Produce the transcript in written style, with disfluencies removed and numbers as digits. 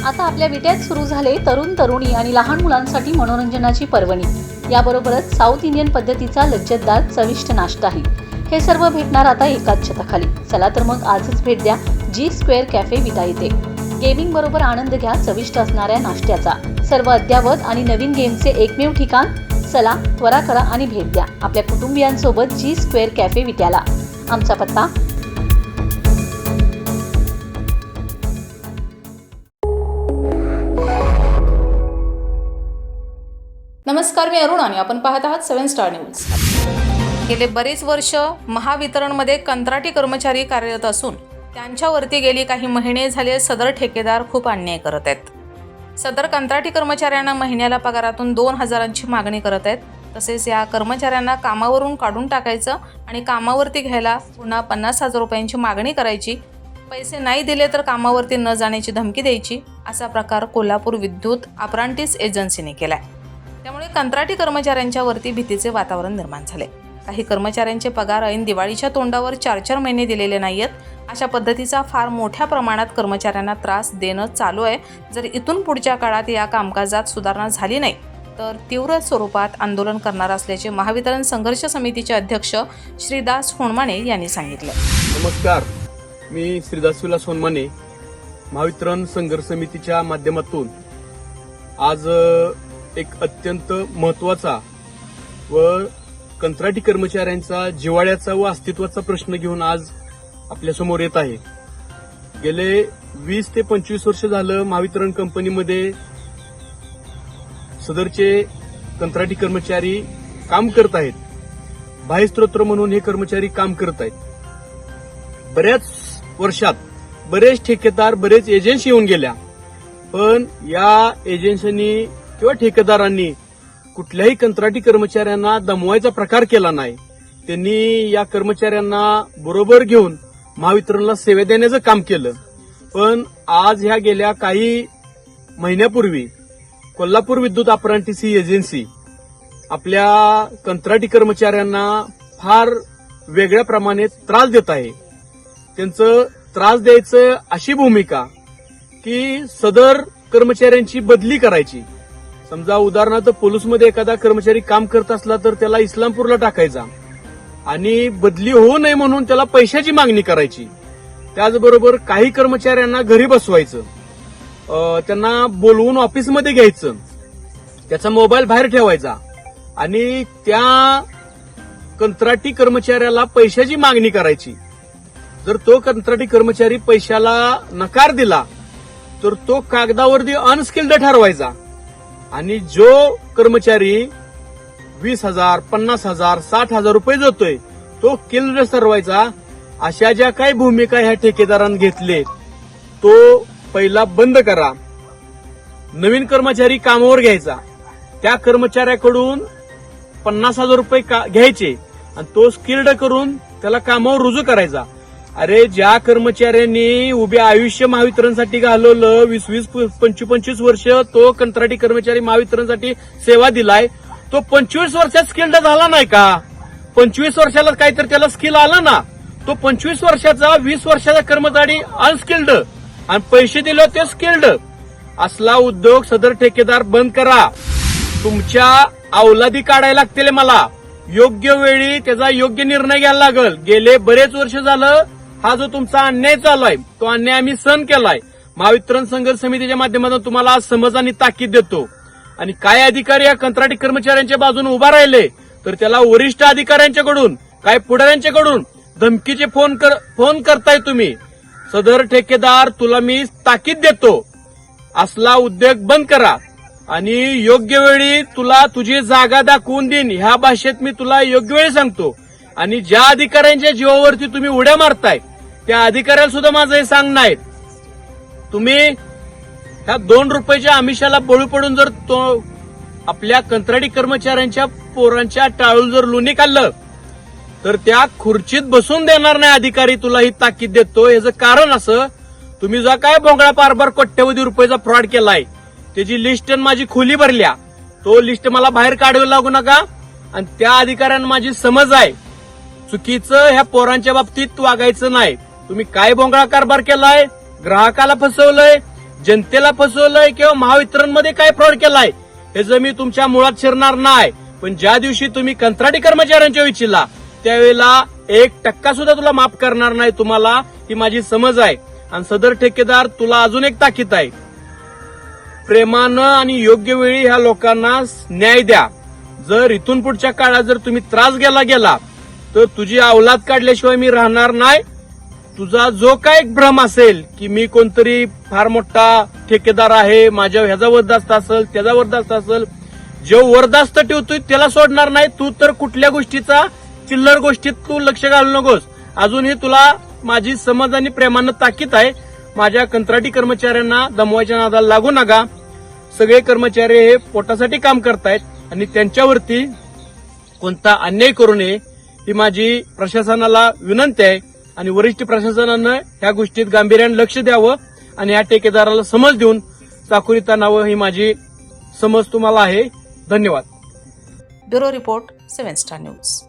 आता आपल्या विट्यात सुरू झाले तरुण तरुणी आणि लहान मुलांसाठी मनोरंजनाची पर्वणी. याबरोबरच साऊथ इंडियन पद्धतीचा लज्जतदार चविष्ट नाश्ताही. हे सर्व भेटणार आता एकाच छताखाली. चला तर मग आजच भेट द्या G² कॅफे विटा येथे. गेमिंग बरोबर आनंद घ्या चविष्ट असणाऱ्या नाश्त्याचा. सर्व अद्यावत आणि नवीन गेमचे एकमेव ठिकाण. चला त्वरा करा आणि भेट द्या आपल्या कुटुंबियांसोबत G² कॅफे विट्याला. आमचा पत्ता नमस्कार, मी अरुण आणि आपण पाहत आहात 7 स्टार न्यूज. गेले बरेच वर्ष महावितरणमध्ये कंत्राटी कर्मचारी कार्यरत असून त्यांच्यावरती गेली काही महिने झाले सदर ठेकेदार खूप अन्याय करत आहेत. सदर कंत्राटी कर्मचाऱ्यांना महिन्याला पगारातून 2,000ची मागणी करत आहेत. तसेच या कर्मचाऱ्यांना कामावरून काढून टाकायचं आणि कामावरती घ्यायला पुन्हा 50,000 रुपयांची मागणी करायची. पैसे नाही दिले तर कामावरती न जाण्याची धमकी द्यायची. असा प्रकार कोल्हापूर विद्युत अप्रांटिस एजन्सीने केलाय. त्यामुळे कंत्राटी कर्मचाऱ्यांच्या वरती भीतीचे वातावरण निर्माण झाले. काही कर्मचाऱ्यांचे पगार ऐन दिवाळीच्या तोंडावर 4-4 महिने दिलेले नाहीयेत. अशा पद्धतीचा फार मोठ्या प्रमाणात कर्मचाऱ्यांना त्रास देणं चालू आहे. जर इथून पुढच्या काळात या कामकाजात सुधारणा झाली नाही तर तीव्र स्वरूपात आंदोलन करणार असल्याचे महावितरण संघर्ष समितीचे अध्यक्ष श्रीदास होनमाने यांनी सांगितले. नमस्कार, मी श्रीदास विलास होनमाने, महावितरण संघर्ष समितीच्या माध्यमातून आज एक अत्यंत महत्त्वाचा व कंत्राटी कर्मचाऱ्यांचा जिव्हाळ्याचा व अस्तित्वाचा प्रश्न घेऊन आज आपल्यासमोर येत आहे. गेले 20 ते 25 वर्ष झालं महावितरण कंपनीमध्ये सदरचे कंत्राटी कर्मचारी काम करत आहेत. बाह्यस्त्रोत्र म्हणून हे कर्मचारी काम करत आहेत. बऱ्याच वर्षात बरेच ठेकेदार, बरेच एजन्सी येऊन गेल्या, पण या एजन्सीनी किंवा ठेकेदारांनी कुठल्याही कंत्राटी कर्मचाऱ्यांना दमवायचा प्रकार केला नाही. त्यांनी या कर्मचाऱ्यांना बरोबर घेऊन महावितरणला सेवा देण्याचं काम केलं. पण आज ह्या गेल्या काही महिन्यापूर्वी कोल्हापूर विद्युत अप्रांटिस ही एजन्सी आपल्या कंत्राटी कर्मचाऱ्यांना फार वेगळ्या प्रमाणे त्रास देत आहे. त्यांचं त्रास द्यायचं अशी भूमिका की सदर कर्मचाऱ्यांची बदली करायची. समजा उदाहरणार्थ पोलीसमध्ये एखादा कर्मचारी काम करत असला तर त्याला इस्लामपूरला टाकायचा आणि बदली होऊ नये म्हणून त्याला पैशाची मागणी करायची. त्याचबरोबर काही कर्मचाऱ्यांना घरी बसवायचं, त्यांना बोलवून ऑफिसमध्ये घ्यायचं, त्याचा मोबाईल बाहेर ठेवायचा आणि त्या कंत्राटी कर्मचाऱ्याला पैशाची मागणी करायची. जर तो कंत्राटी कर्मचारी पैशाला नकार दिला तर तो कागदावरती अनस्किल्ड ठरवायचा आणि जो कर्मचारी 20,000, 50,000, 60,000 रुपये देतोय तो स्किल्ड ठरवायचा. अशा ज्या काही भूमिका ह्या ठेकेदारांनी घेतले तो पहिला बंद करा. नवीन कर्मचारी कामावर घ्यायचा, त्या कर्मचाऱ्याकडून 50,000 रुपये घ्यायचे आणि तो स्किल्ड करून त्याला कामावर रुजू करायचा. अरे, ज्या कर्मचाऱ्यांनी उभे आयुष्य महावितरणसाठी घालवलं, 20-20, 25-25 वर्ष तो कंत्राटी कर्मचारी महावितरणसाठी सेवा दिलाय, तो 25 वर्षात स्किल्ड झाला नाही का? 25 वर्षाला काहीतरी त्याला स्किल आलं ना. तो 25 वर्षाचा 20 वर्षाचा कर्मचारी अनस्किल्ड आणि पैसे दिले ते स्किल्ड. असला उद्योग सदर ठेकेदार बंद करा. तुमच्या अवलादी काढायला लागतील. मला योग्य वेळी त्याचा योग्य निर्णय घ्यायला लागल. गेले बरेच वर्ष झालं हा जो तुमचा अन्याय चालू आहे तो अन्याय आम्ही सहन केलाय. महावितरण संघर्ष समितीच्या माध्यमातून तुम्हाला आज समज आणि ताकीद देतो. आणि काय अधिकारी या कंत्राटी कर्मचाऱ्यांच्या बाजूने उभा राहिले तर त्याला वरिष्ठ अधिकाऱ्यांच्याकडून, काय पुढाऱ्यांच्याकडून धमकीचे फोन करताय तुम्ही. सदर ठेकेदार, तुला मी ताकीद देतो, असला उद्योग बंद करा आणि योग्य वेळी तुला तुझी जागा दाखवून देईन. ह्या भाषेत मी तुला योग्य वेळी सांगतो. आणि ज्या अधिकाऱ्यांच्या जीवावरती तुम्ही उड्या मारताय त्या अधिकाऱ्याला सुद्धा माझं हे सांगणं आहे. तुम्ही ह्या 2 रुपयाच्या आमिषाला बळी पडून जर तो आपल्या कंत्राटी कर्मचाऱ्यांच्या पोरांच्या टाळून जर लोणी काढलं तर त्या खुर्चीत बसून देणार नाही अधिकारी. तुला ही ताकीद देतो. याचं कारण असं, तुम्ही जो काय भोंगळा पारभर कोट्यवधी रुपयाचा फ्रॉड केलाय त्याची लिस्ट माझी खोली भरल्या, तो लिस्ट मला बाहेर काढावं लागू नका. आणि त्या अधिकाऱ्यांना माझी समज आहे, चुकीचं ह्या पोरांच्या बाबतीत वागायचं नाही. तुम्ही काय भोंगळा कारभार केलाय, ग्राहकाला फसवलंय, जनतेला फसवलंय किंवा महावितरणमध्ये काय फ्रॉड केलाय ह्याचं मी तुमच्या मुळात शिरणार नाही. पण ज्या दिवशी तुम्ही कंत्राटी कर्मचाऱ्यांच्या विचारला त्यावेळेला 1% सुद्धा तुला माफ करणार नाही. तुम्हाला ही माझी समज आहे. आणि सदर ठेकेदार तुला अजून एक ताकीद आहे, प्रेमानं आणि योग्य वेळी ह्या लोकांना न्याय द्या. जर इथून पुढच्या काळात जर तुम्ही त्रास गेला तर तुझी अवलाद काढल्याशिवाय मी राहणार नाही. तुझा जो काय भ्रम असेल की मी कोणतरी फार मोठा ठेकेदार आहे, माझ्या ह्याचा वरदास्त असेल त्याचा वरदास्त असेल, जो वरदास्त ठेवतोय त्याला सोडणार नाही. तू तर कुठल्या गोष्टीचा चिल्लर गोष्टीत तू लक्ष घालू नकोस. अजूनही तुला माझी समज आणि प्रेमानं ताकीद आहे. माझ्या कंत्राटी कर्मचाऱ्यांना दमवायच्या नादाला लागू नका. सगळे कर्मचारी हे पोटासाठी काम करतायत आणि त्यांच्यावरती कोणता अन्याय करू नये ही माझी प्रशासनाला विनंती आहे. आणि वरिष्ठ प्रशासनानं ह्या गोष्टीत गांभीर्यानं लक्ष द्यावं आणि या ठेकेदाराला समज देऊन चाकुरीत आणावं ही माझी समज तुम्हाला आहे. धन्यवाद. Bureau report 7 star news.